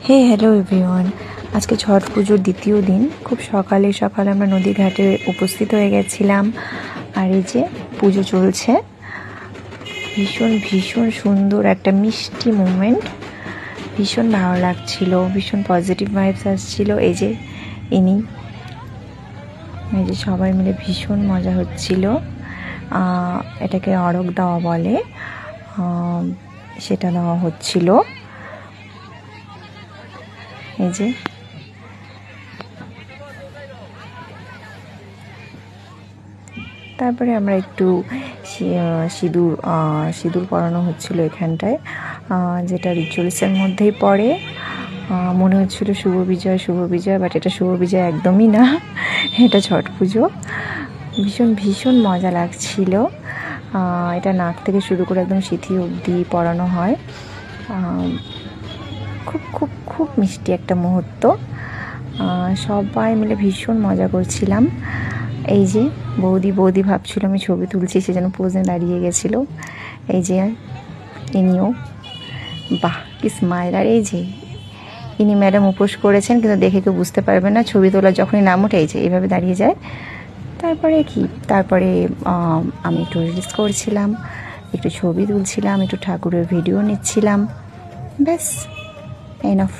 হে hello everyone, আজকে ছট পুজোর দ্বিতীয় দিন। খুব সকালে সকালে আমরা নদী ঘাটে উপস্থিত হয়ে গেছিলাম। আর এই যে পুজো চলছে, ভীষণ ভীষণ সুন্দর একটা মিষ্টি মুমেন্ট, ভীষণ ভালো লাগছিল, ভীষণ পজিটিভ ভাইবস আসছিল। এই যে সবাই মিলে ভীষণ মজা হচ্ছিল। এটাকে অরগ দেওয়া বলে, সেটা দেওয়া হচ্ছিল। এই যে তারপরে আমরা একটু সিঁদুর পরানো হচ্ছিল এখানটায়, যেটা রিচুয়ালসের মধ্যেই পড়ে। মনে হচ্ছিল শুভ বিজয়, বাট এটা শুভ বিজয় একদমই না, এটা ছট পুজো। ভীষণ ভীষণ মজা লাগছিল। এটা নাক থেকে শুরু করে একদম সিঁথি অবধি পরানো হয়। খুব খুব খুব মিষ্টি একটা মুহূর্ত। সবাই মিলে ভীষণ মজা করছিলাম। এই যে বৌদি ভাবছিল আমি ছবি তুলছি, সে যেন পোজে দাঁড়িয়ে গেছিলো। এই যে ইনিও, বাহ কি স্মাইল। আর এই যে ইনি ম্যাডাম উপোস করেছেন, কিন্তু দেখে কেউ বুঝতে পারবে না। ছবি তোলার যখনই নাম ওঠে এই যে এইভাবে দাঁড়িয়ে যায়। তারপরে আমি একটু রিলস করছিলাম, একটু ছবি তুলছিলাম, একটু ঠাকুরের ভিডিও নিচ্ছিলাম। ব্যাস এনাফ।